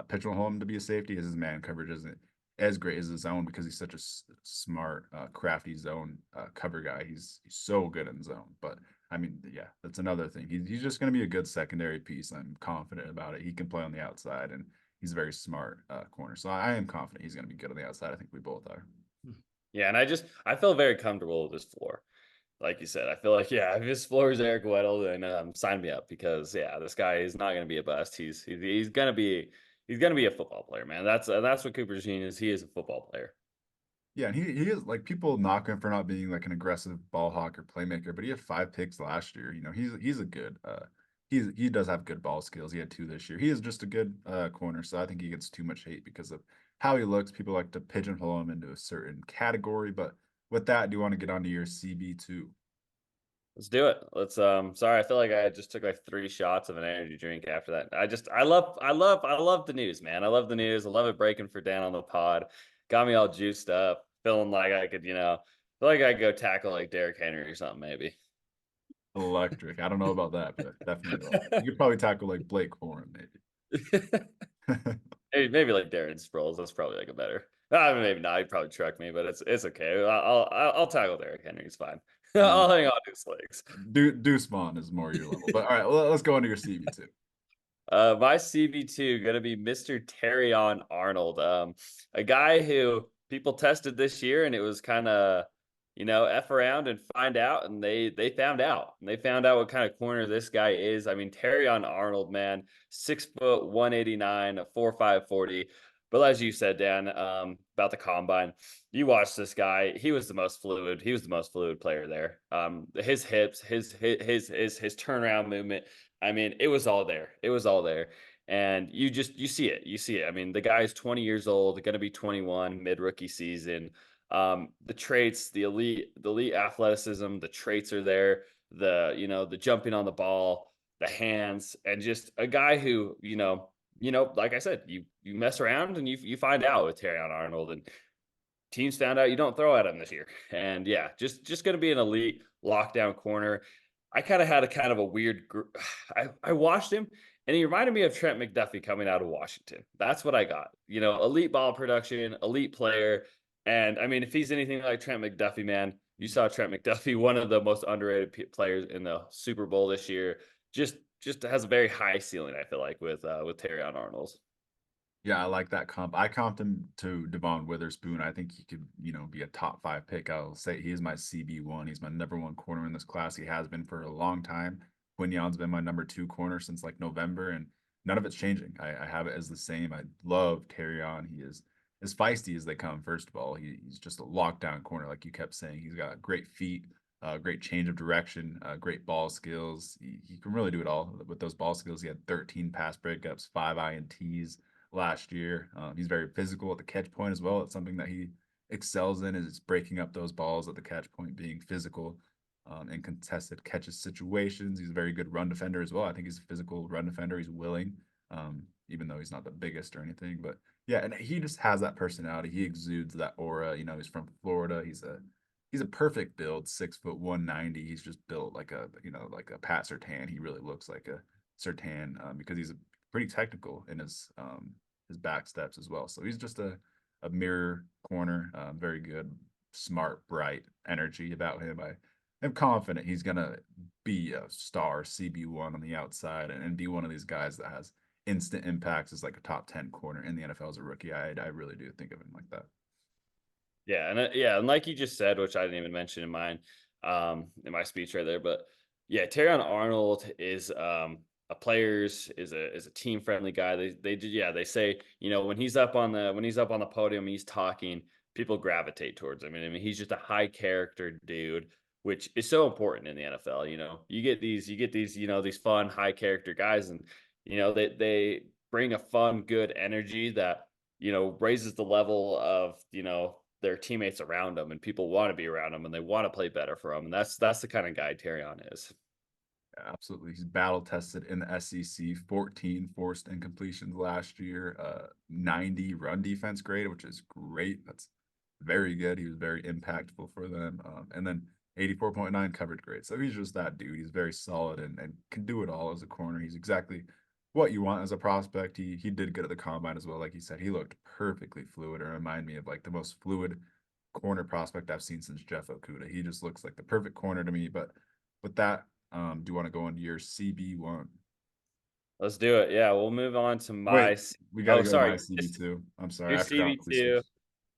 pigeonhole him to be a safety. Is his man coverage isn't as great as his zone because he's such a smart, crafty zone cover guy. He's so good in zone. But I mean, yeah, that's another thing. He's just going to be a good secondary piece. I'm confident about it. He can play on the outside, and he's a very smart corner. So I am confident he's going to be good on the outside. I think we both are. Yeah, and I feel very comfortable with this floor. Like you said, I feel like, yeah, if his floor is Eric Weddle, then sign me up because yeah, this guy is not going to be a bust. He's going to be a football player, man. That's what Cooper Dejean is. He is a football player. Yeah, and he is like people knock him for not being like an aggressive ball hawk or playmaker, but he had 5 picks last year. He's a good he does have good ball skills. He had 2 this year. He is just a good corner, so I think he gets too much hate because of how he looks. People like to pigeonhole him into a certain category, but with that, do you want to get onto your CB2? Let's do it. Sorry, I feel like I just took like 3 shots of an energy drink after that. I love the news, man. I love the news. I love it breaking for Dan on the pod. Got me all juiced up, feeling like I could, feel like I could go tackle like Derrick Henry or something, maybe. Electric. I don't know about that, but definitely electric. You could probably tackle like Blake Corum, maybe. maybe like Darren Sproles. That's probably like a better. Maybe not. He'd probably truck me, but it's okay. I'll tackle Derrick Henry. It's fine. I I'll mean, hang on to his legs. Deuce Vaughn is more your level. But all right, let's go into your CB2. My CB2 gonna be Mr. Terrion Arnold, a guy who people tested this year, and it was kind of, f around and find out, and they found out, and they found out what kind of corner this guy is. I mean, Terrion Arnold, man, 6 foot 189, a 4.5 40. But as you said, Dan, about the combine, you watched this guy. He was the most fluid. He was the most fluid player there. His hips, his turnaround movement. I mean, it was all there. It was all there. And you see it. You see it. I mean, the guy's 20 years old, going to be 21 mid rookie season. The traits, the elite athleticism, the traits are there. The jumping on the ball, the hands, and just a guy who, like I said, you mess around and you find out with Terrion Arnold, and teams found out you don't throw at him this year. And yeah, just going to be an elite lockdown corner. I kind of had a kind of a weird. I watched him, and he reminded me of Trent McDuffie coming out of Washington. That's what I got. Elite ball production, elite player, and I mean, if he's anything like Trent McDuffie, man, you saw Trent McDuffie, one of the most underrated players in the Super Bowl this year. Just just has a very high ceiling, I feel like, with Terrion Arnold. Yeah, I like that comp. I comped him to Devon Witherspoon. I think he could, be a top 5 pick. I'll say he is my CB1. He's my number 1 corner in this class. He has been for a long time. Quinyon's been my number 2 corner since like November, and none of it's changing. I have it as the same. I love Terrion. He is as feisty as they come. First of all, he's just a lockdown corner, like you kept saying. He's got great feet, great change of direction, great ball skills. He can really do it all with those ball skills. He had 13 pass breakups, 5 INTs last year. He's very physical at the catch point as well. It's something that he excels in is breaking up those balls at the catch point, being physical in contested catches situations. He's a very good run defender as well. I think he's a physical run defender. He's willing, even though he's not the biggest or anything. But yeah, and he just has that personality. He exudes that aura. He's from Florida. He's a perfect build, 6 foot 190. He's just built like a Pat Surtain. He really looks like a Surtain because he's pretty technical in his back steps as well. So he's just a mirror corner, very good, smart, bright energy about him. I am confident he's gonna be a star CB1 on the outside and be one of these guys that has instant impacts as like a top 10 corner in the NFL as a rookie. I really do think of him like that. Yeah, and like you just said, which I didn't even mention in mine, in my speech right there, but yeah, Terrion Arnold is is a team friendly guy. They say when he's up on the podium, he's talking, people gravitate towards him. I mean, he's just a high character dude, which is so important in the NFL. You get these these fun high character guys, and they bring a fun, good energy that raises the level of their teammates around them, and people want to be around them, and they want to play better for them. And that's the kind of guy Terrion is. Absolutely. He's battle tested in the SEC, 14 forced incompletions last year, 90 run defense grade, which is great. That's very good. He was very impactful for them. And then 84.9 coverage grade. So he's just that dude. He's very solid and can do it all as a corner. He's exactly what you want as a prospect. He did good at the combine as well. Like you said, he looked perfectly fluid. It reminded me of like the most fluid corner prospect I've seen since Jeff Okuda. He just looks like the perfect corner to me. But with that, do you want to go into your CB1? Let's do it. Yeah, we'll move on to Wait, we got to oh, go to my sorry. CB2. I'm sorry, Do I forgot we CB2, switched.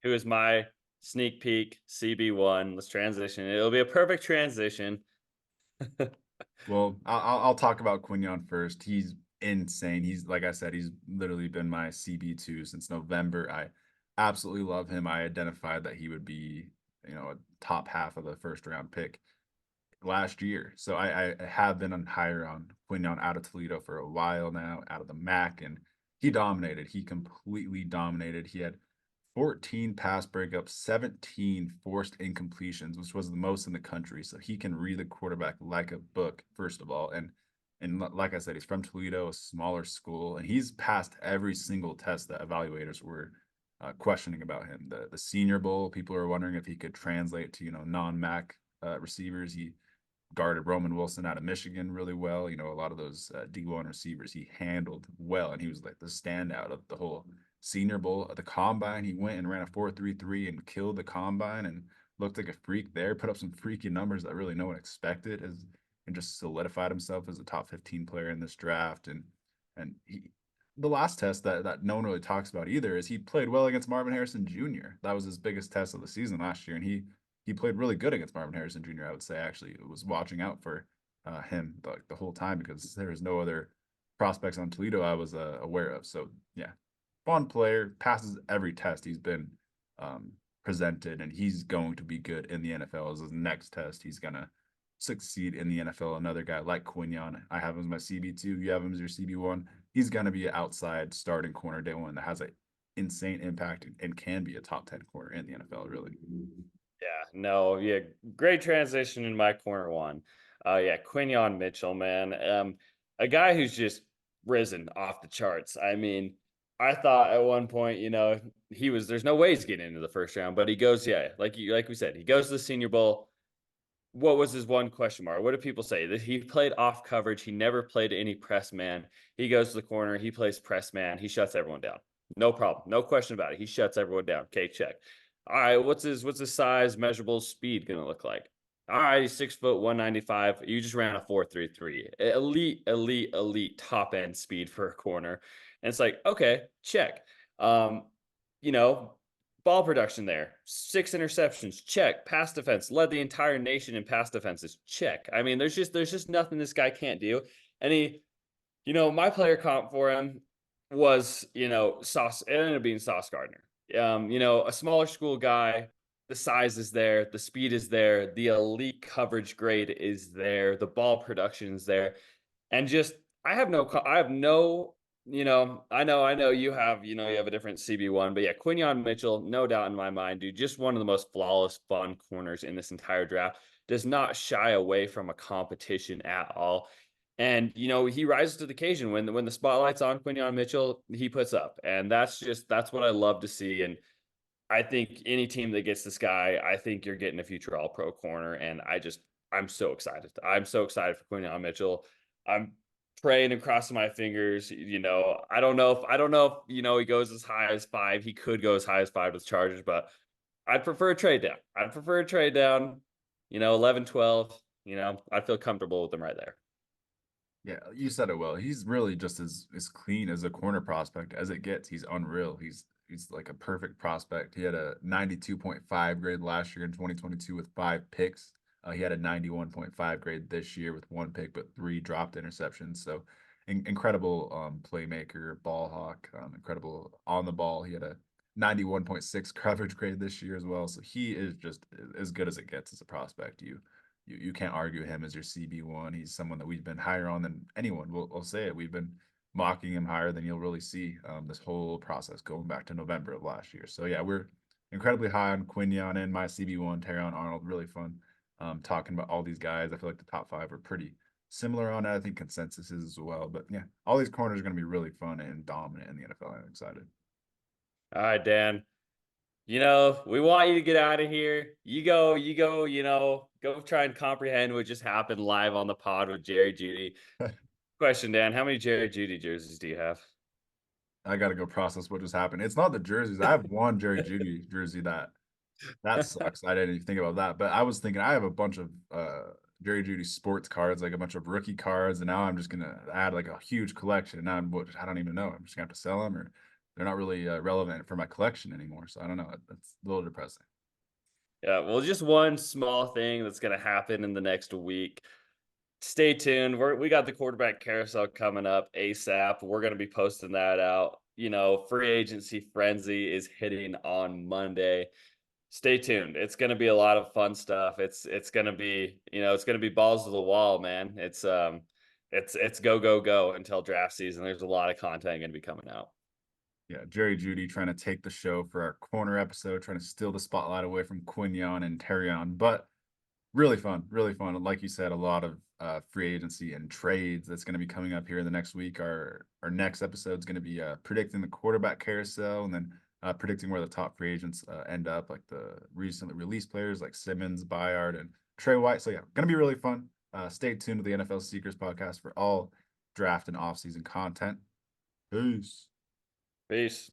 who is my sneak peek CB1. Let's transition. It'll be a perfect transition. Well, I'll talk about Quinyon first. He's insane. He's like I said, he's literally been my CB2 since November. I absolutely love him. I identified that he would be, a top half of the first round pick last year. So I have been on higher on Quinyon out of Toledo for a while now, out of the MAC, and he dominated. He completely dominated. He had 14 pass breakups, 17 forced incompletions, which was the most in the country. So he can read the quarterback like a book, first of all. And like I said, he's from Toledo, a smaller school, and he's passed every single test that evaluators were questioning about him. The Senior Bowl, people are wondering if he could translate to non-MAC receivers. He guarded Roman Wilson out of Michigan really well. A lot of those D1 receivers he handled well, and he was like the standout of the whole Senior Bowl. At the combine, he went and ran a 4.33 and killed the combine and looked like a freak there. Put up some freaky numbers that really no one expected, and just solidified himself as a top 15 player in this draft. And the last test that no one really talks about either is he played well against Marvin Harrison Jr. That was his biggest test of the season last year, and he played really good against Marvin Harrison Jr. I would say actually was watching out for him the whole time because there was no other prospects on Toledo I was aware of. So yeah, fun player, passes every test he's been presented, and he's going to be good in the NFL. As his next test, he's gonna succeed in the NFL. Another guy like Quinyon, I have him as my CB2. You have him as your CB1. He's gonna be an outside starting corner day one that has an insane impact and can be a top 10 corner in the NFL. Really. Yeah, no, yeah, great transition in my corner one. Yeah, Quinyon Mitchell, man, a guy who's just risen off the charts. I mean, I thought at one point, there's no way he's getting into the first round, but he goes, yeah, like we said, he goes to the Senior Bowl. What was his one question mark? What do people say? That he played off coverage. He never played any press man. He goes to the corner. He plays press man. He shuts everyone down. No problem. No question about it. He shuts everyone down. Okay, check. All right, what's his size, measurable speed going to look like? All right, he's 6 foot 195. You just ran a 4.33. Elite, elite, elite top end speed for a corner. And it's like, okay, check. Um, you know, ball production there. 6 interceptions, check. Pass defense, led the entire nation in pass defenses. Check. I mean, there's just nothing this guy can't do. And my player comp for him was, Sauce. It ended up being Sauce Gardner. A smaller school guy. The size is there, the speed is there, the elite coverage grade is there, the ball production is there, and just I have no, I know you have a different CB1, but yeah, Quinyon Mitchell, no doubt in my mind, dude, just one of the most flawless, fun corners in this entire draft. Does not shy away from a competition at all. And he rises to the occasion when the spotlight's on Quinyon Mitchell, he puts up, and that's what I love to see. And I think any team that gets this guy, I think you're getting a future All Pro corner, and I'm so excited. I'm so excited for Quinyon Mitchell. I'm praying and crossing my fingers. I don't know if he goes as high as 5. He could go as high as 5 with Chargers, but I'd prefer a trade down. 11, 12. I feel comfortable with them right there. Yeah, you said it well. He's really just as clean as a corner prospect as it gets. He's unreal. He's like a perfect prospect. He had a 92.5 grade last year in 2022 with 5 picks. He had a 91.5 grade this year with 1 pick, but 3 dropped interceptions. So incredible playmaker, ball hawk, incredible on the ball. He had a 91.6 coverage grade this year as well. So he is just as good as it gets as a prospect. You can't argue him as your CB1. He's someone that we've been higher on than anyone. We'll say it. We've been mocking him higher than you'll really see this whole process going back to November of last year. So yeah, we're incredibly high on Quinyon and my CB1, Terrion Arnold. Really fun talking about all these guys. I feel like the top 5 are pretty similar on it. I think consensus is as well. But yeah, all these corners are going to be really fun and dominant in the NFL. I'm excited. All right, Dan. We want you to get out of here. You go, go try and comprehend what just happened live on the pod with Jerry Jeudy. Question, Dan, how many Jerry Jeudy jerseys do you have? I got to go process what just happened. It's not the jerseys. I have one Jerry Judy jersey that sucks. I didn't even think about that. But I was thinking I have a bunch of Jerry Judy sports cards, like a bunch of rookie cards, and now I'm just gonna add like a huge collection. And now I don't even know. I'm just gonna have to sell them, or they're not really relevant for my collection anymore. So I don't know. That's a little depressing. Yeah, well, just one small thing that's going to happen in the next week. Stay tuned. We got the quarterback carousel coming up ASAP. We're going to be posting that out. Free agency frenzy is hitting on Monday. Stay tuned. It's going to be a lot of fun stuff. It's going to be, it's going to be balls to the wall, man. It's go go go until draft season. There's a lot of content going to be coming out. Yeah, Jerry Judy trying to take the show for our corner episode, trying to steal the spotlight away from Quinyon and Terrion. But really fun, really fun. And like you said, a lot of free agency and trades that's going to be coming up here in the next week. Our next episode is going to be predicting the quarterback carousel, and then predicting where the top free agents end up, like the recently released players like Simmons, Bayard, and Trey White. So yeah, going to be really fun. Stay tuned to the NFL Seekers podcast for all draft and offseason content. Peace. Peace.